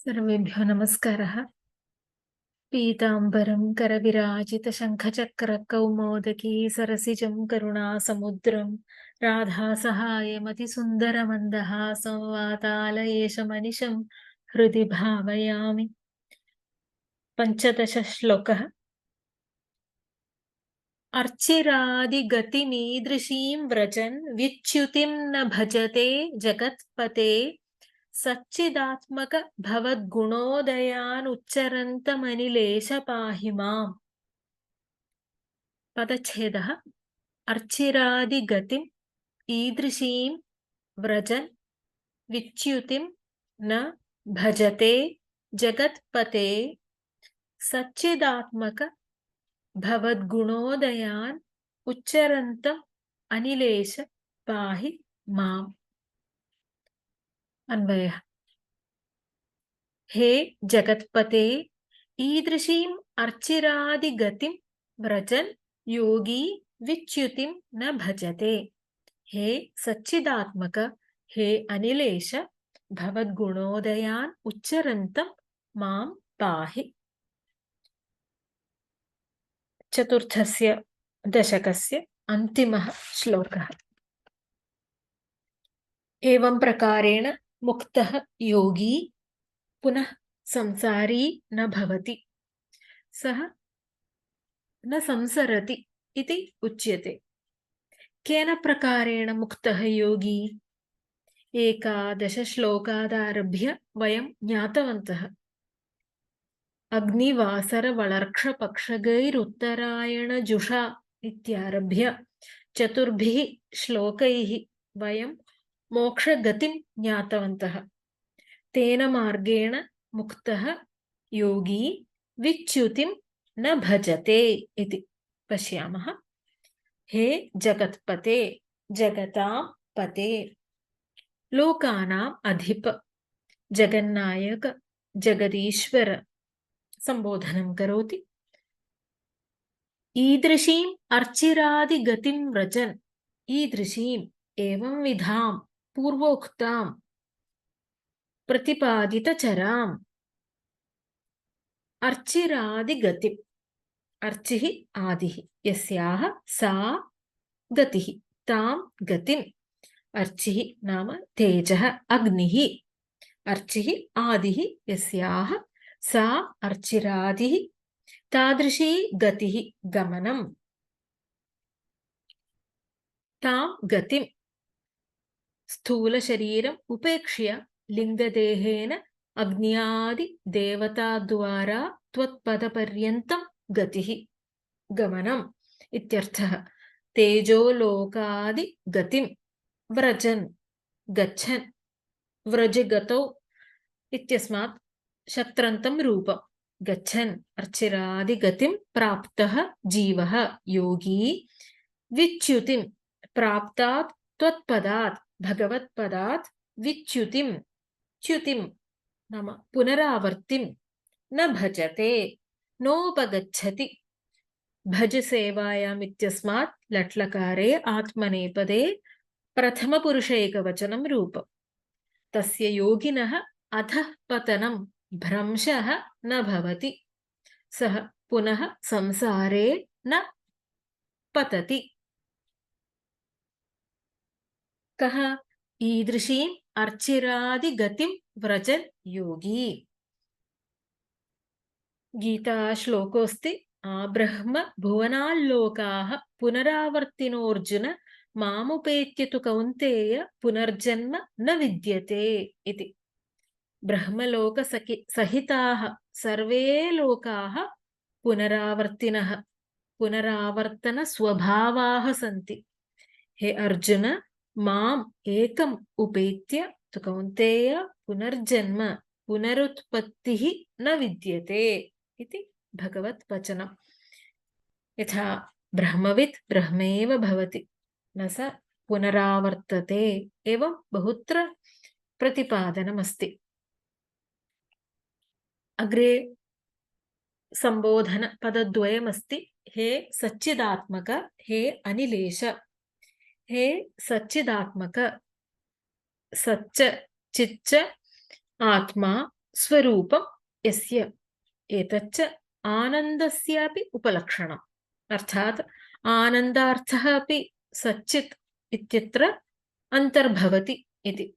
सर्वेभ्यो नमस्कारः। पीताम्बरं करविराजितशङ्खचक्रकौमोदकी सरसिजं करुणासमुद्रं राधासहायमतिसुन्दरमन्दहासं वातालयेशमनिशं हृदि भावयामि। 15 श्लोकः। अर्चिरादिगतिमीदृशीं व्रजन् विच्युतिं न भजते जगत्पते सच्चिदात्मक भवद्गुणोदयान् उच्चरन्तमनिलेश पाहि माम्। पदच्छेदः। अर्चिरादिगतिम् ईदृशीं व्रजन् विच्युतिं न भजते जगत्पते सच्चिदात्मक भवद्गुणोदयान् उच्चरन्तम् अनिलेश पाहि माम्। अन्वयः। हे जगत्पते ईदृशीम् अर्चिरादिगतिं व्रजन् योगी विच्युतिं न भजते। हे सच्चिदात्मक हे अनिलेश भवद्गुणोदयान् उच्चरन्तं मां पाहि। चतुर्थस्य दशकस्य अन्तिमः श्लोकः। एवं प्रकारेण मुक्तः योगी पुनः संसारी न भवति, सः न संसरति इति उच्यते। केन प्रकारेण मुक्तः योगी? 11 श्लोकादारभ्य वयं ज्ञातवन्तः। अग्निवासरवलर्क्षपक्षगैरुत्तरायणजुषा इत्यारभ्य 4 श्लोकैः वयं मोक्षगतिं ज्ञातवन्तः। तेन मार्गेण मुक्तः योगी विच्युतिं न भजते इति पश्यामः। हे जगत्पते, जगतां पते, लोकानाम् अधिप, जगन्नायक, जगदीश्वर संबोधनं करोति। ईदृशीम् अर्चिरादिगतिं व्रजन्, ईदृशीम् एवं विधां पूर्वोक्तां प्रतिपादितचराम् अर्चिरादिगतिम्, अर्चिः आदिः, यस्याः सा गतिः, तां गतिम्। अर्चिः नाम तेजः अग्निः, अर्चिः आदिः यस्याः सा अर्चिरादिः, तादृशी गतिः गमनम्। तां गतिम् स्थूलशरीरम् उपेक्ष्य लिङ्गदेहेन अग्न्यादि देवताद्वारा त्वत्पदपर्यन्तं गतिः गमनम् इत्यर्थः। तेजोलोकादि गतिं व्रजन् गच्छन्, व्रजगतौ इत्यस्मात् शत्रन्तं रूपं। गच्छन् अर्चिरादिगतिं प्राप्तः जीवः योगी विच्युतिं प्राप्तात् त्वत्पदात् भगवत्पदात् विच्युतिं, च्युतिं नाम पुनरावर्तिं न भजते, नोपगच्छति। भज सेवायाम् इत्यस्मात् लट्लकारे आत्मनेपदे प्रथमपुरुषैकवचनं रूपम्। तस्य योगिनः अधः पतनं भ्रंशः न भवति, सः पुनः संसारे न पतति। कः? ईदृशीम् अर्चिरादिगतिं व्रजन् योगी। गीता श्लोकोऽस्ति। आब्रह्म भुवनाल्लोकाः पुनरावर्तिनोऽर्जुन मामुपेत्य तु कौन्तेय पुनर्जन्म न विद्यते इति। ब्रह्मलोकसहिताः सर्वे लोकाः पुनरावर्तिनः, पुनरावर्तनस्वभावाः सन्ति। हे अर्जुन, माम् एकम् उपेत्य तु कौन्तेय पुनर्जन्म, पुनरुत्पत्तिः न विद्यते इति भगवद्वचनम्। यथा ब्रह्मवित् ब्रह्मेव भवति, न स पुनरावर्तते, एवं बहुत्र प्रतिपादनमस्ति। अग्रे संबोधन पदद्वयमस्ति। हे सच्चिदात्मक, हे अनिलेश। हे सच्चिदात्मक, सच्च चिच्च आत्मा स्वरूपं यस्य एतच्च आनन्दस्यापि उपलक्षणम् अर्थात् आनन्दार्थः अपि सच्चित् इत्यत्र अन्तर्भवति इति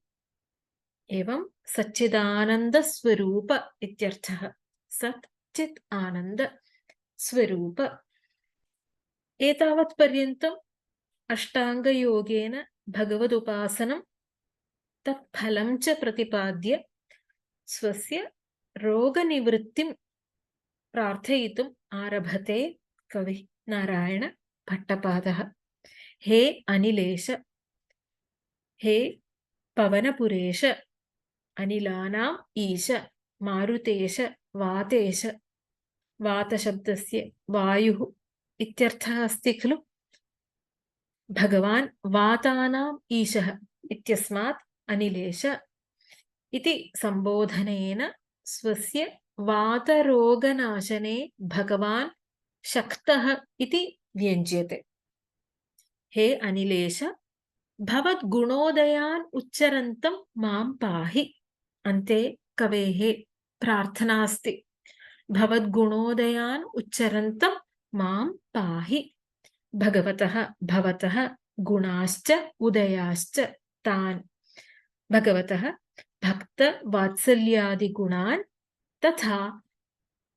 एवं सच्चिदानन्दस्वरूप इत्यर्थः सत् चित् आनन्द स्वरूप एतावत् पर्यन्तम् अष्टाङ्गयोगेन भगवदुपासनं तत्फलं च प्रतिपाद्य स्वस्य रोगनिवृत्तिं प्रार्थयितुम् आरभते कविः नारायण भट्टपादः। हे अनिलेश, हे पवनपुरेश, अनिलानाम् ईश, मारुतेश, वातेश, वातशब्दस्य वायुः इत्यर्थः अस्ति खलु। भगवान् वातानाम् ईशः इत्यस्मात् अनिलेश इति संबोधनेन स्वस्य वातरोगनाशने भगवान् शक्तः इति व्यञ्ज्यते। हे अनिलेश, भवद्गुणोदयान् उच्चरन्तं मां पाहि। अन्ते कवेः प्रार्थना अस्ति। भवद्गुणोदयान् उच्चरन्तं मां पाहि। भगवतः भवतः गुणाश्च उदयाश्च तान् भगवतः भक्तवात्सल्यादिगुणान् तथा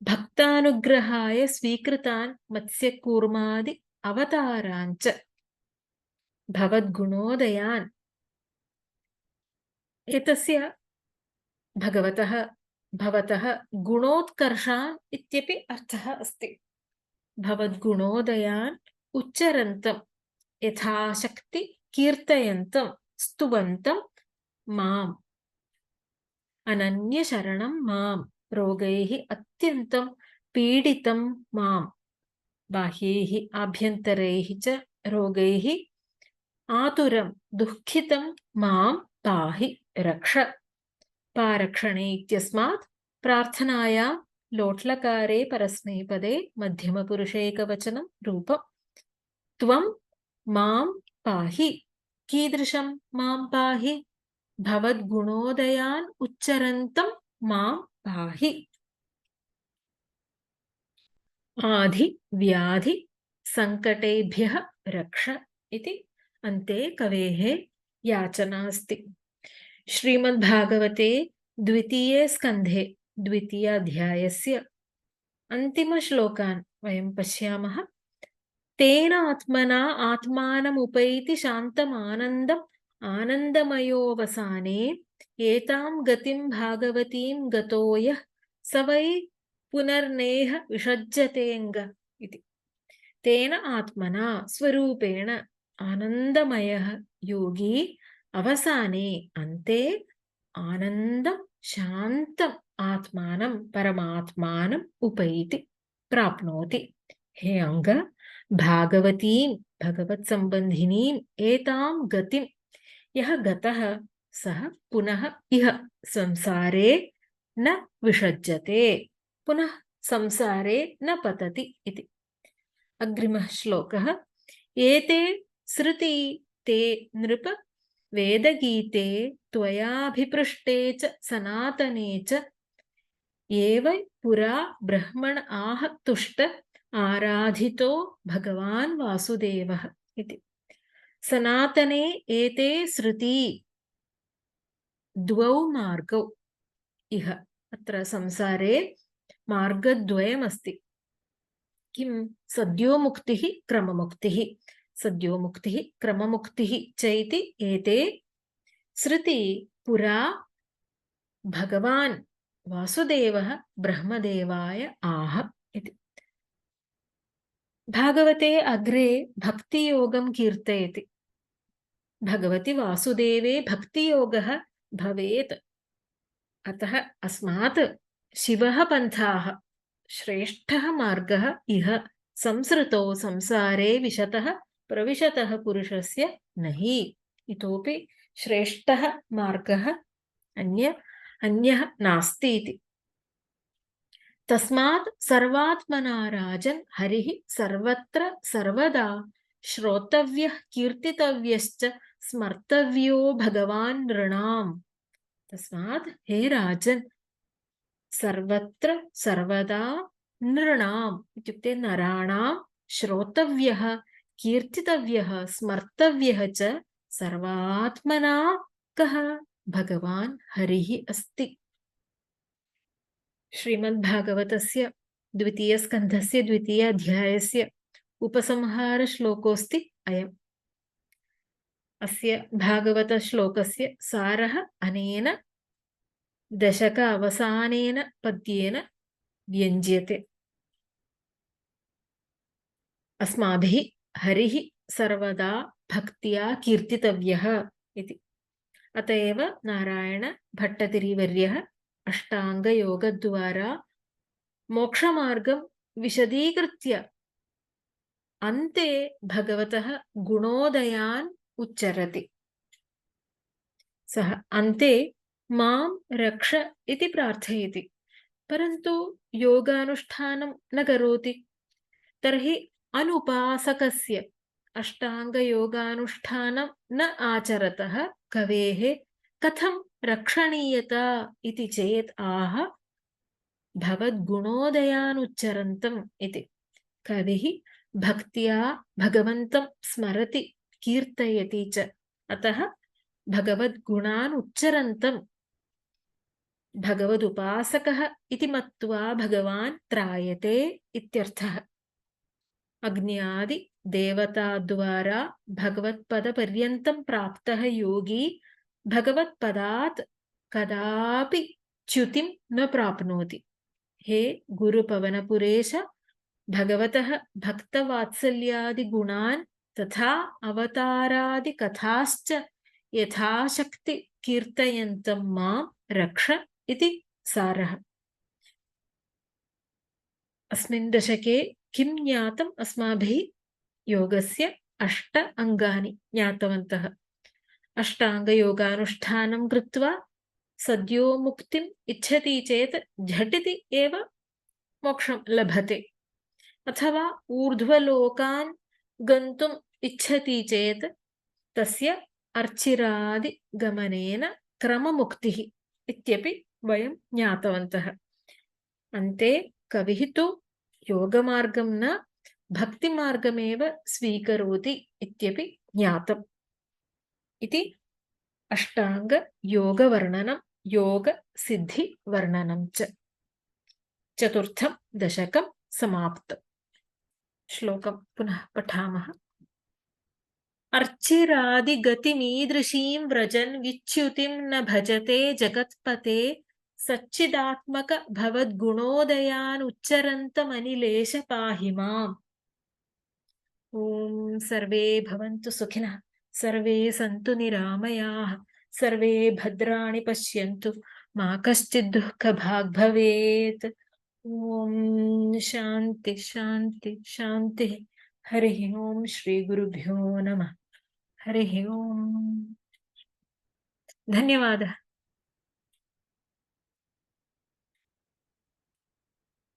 भक्तानुग्रहाय स्वीकृतान् मत्स्यकूर्मादि अवताराञ्च भवद्गुणोदयान् एतस्य भगवतः भवतः गुणोत्कर्षान् इत्यपि अर्थः अस्ति। भवद्गुणोदयान् उच्चरन्तं यथाशक्ति कीर्तयन्तं स्तुवन्तं माम् अनन्यशरणं मां रोगैः अत्यन्तं पीडितं मां बाह्यैः आभ्यन्तरैः च रोगैः आतुरं दुःखितं मां पाहि रक्ष। पारक्षणे इत्यस्मात् प्रार्थनायां लोट्लकारे परस्मैपदे मध्यमपुरुषैकवचनं रूपम्। त्वं मां पाहि। कीदृशं मां पाहि? भवद्गुणोदयान् उच्चरन्तं मां पाहि। आधि व्याधि संकटेभ्यः रक्ष इति अन्ते कवेः याचना अस्ति। श्रीमद्भागवते द्वितीये स्कन्धे द्वितीयाध्यायस्य अन्तिमश्लोकान् वयं पश्यामः। तेन आत्मना आत्मानमुपैति शान्तमानन्दम् आनन्दमयोऽवसाने एतां गतिं भागवतीं गतो यः स वै पुनर्नेह विषज्यतेऽङ्ग इति। तेन आत्मना स्वरूपेण आनन्दमयः योगी अवसाने अन्ते आनन्दं शान्तम् आत्मानं परमात्मानम् उपैति प्राप्नोति। हे अंग भागवतीं भगवत्सम्बन्धिनीं एतां गतिं यः गतः सः पुनः इह संसारे न विषज्यते पुनः संसारे न पतति इति। अग्रिमः श्लोकः। एते श्रुति ते नृप वेदगीते त्वयाभिपृष्टे च सनातने च एव पुरा ब्रह्मण आह तुष्ट आराधितो भगवान् वासुदेवः इति। सनातने एते श्रुति द्वौ मार्गौ इह अत्र संसारे मार्गद्वयमस्ति। किं? सद्योमुक्तिः क्रममुक्तिः। सद्योमुक्तिः क्रममुक्तिः चैति एते श्रुति पुरा भगवान् वासुदेवः ब्रह्मदेवाय आह इति। भागवते अग्रे भक्तियोगं कीर्तयति। भगवति वासुदेवे भक्तियोगः भवेत्। अतः अस्मात् शिवः पन्थाः श्रेष्ठः मार्गः इह संसृतो संसारे विशतः प्रविशतः पुरुषस्य नहि। इतोपि श्रेष्ठः मार्गः अन्यः नास्ति इति। तस्मात् सर्वात्मना राजन् हरिः सर्वत्र सर्वदा श्रोतव्यः कीर्तितव्यश्च स्मर्तव्यो भगवान् नृणाम्। तस्मात् हे राजन् सर्वत्र सर्वदा नृणाम् इत्युक्ते नराणां श्रोतव्यः कीर्तितव्यः स्मर्तव्यः च सर्वात्मना कः भगवान् हरिः अस्ति। श्रीमद्भागवतस्य द्वितीयस्कन्धस्य द्वितीयाध्यायस्य उपसंहारश्लोकोऽस्ति अयम्। अस्य भागवतश्लोकस्य सारः अनेन दशक अवसानेन पद्येन व्यञ्ज्यते। अस्माभिः हरिः सर्वदा भक्त्या कीर्तितव्यः इति। अत एव नारायणभट्टतिरिवर्यः अष्टाङ्गयोगद्वारा मोक्षमार्गं विशदीकृत्य अन्ते भगवतः गुणोदयान् उच्चरति। सः अन्ते मां रक्ष इति प्रार्थयति, परन्तु योगानुष्ठानं न करोति। तर्हि अनुपासकस्य अष्टाङ्गयोगानुष्ठानं न आचरतः कवेः कथं रक्षणीयता इति चेत् आह भवद्गुणोदयानुच्चरन्तम् इति। कविः भक्त्या भगवन्तं स्मरति कीर्तयति च, अतः भगवद्गुणान् उच्चरन्तं भगवदुपासकः इति मत्वा भगवान् त्रायते इत्यर्थः। अग्न्यादि देवताद्वारा भगवत्पदपर्यन्तं प्राप्तः योगी भगवत्पदात् कदापि च्युतिं न प्राप्नोति। हे गुरुपवनपुरेश, भगवतः भक्तवात्सल्यादिगुणान् तथा अवतारादिकथाश्च यथाशक्ति कीर्तयन्तं मां रक्ष इति सारः। अस्मिन् दशके किं ज्ञातम् अस्माभिः? योगस्य 8 अङ्गानि ज्ञातवन्तः। अष्टाङ्गयोगानुष्ठानं कृत्वा सद्यो मुक्तिम् इच्छति चेत् झटिति एव मोक्षं लभते, अथवा ऊर्ध्वलोकान् गन्तुम् इच्छति चेत् तस्य अर्चिरादिगमनेन क्रममुक्तिः इत्यपि वयं ज्ञातवन्तः। अन्ते कविः तु योगमार्गं न भक्तिमार्गमेव स्वीकरोति इत्यपि ज्ञातम्। इति अष्टाङ्गयोगवर्णनं योगसिद्धिवर्णनं च। चतुर्थं दशकं समाप्तम्। श्लोकं पुनः पठामः। अर्चिरादिगतिमीदृशीं व्रजन् विच्युतिं न भजते जगत्पते सच्चिदात्मक भवद्गुणोदयान् उच्चरन्तमनिलेश पाहि माम्। ॐ सर्वे भवन्तु सुखिनः, सर्वे सन्तु निरामयाः, सर्वे भद्राणि पश्यन्तु, मा कश्चित् दुःखभाग् भवेत्। ॐ शान्ति शान्ति शान्तिः। हरिः ॐ श्रीगुरुभ्यो नमः। हरिः ॐ। धन्यवादः।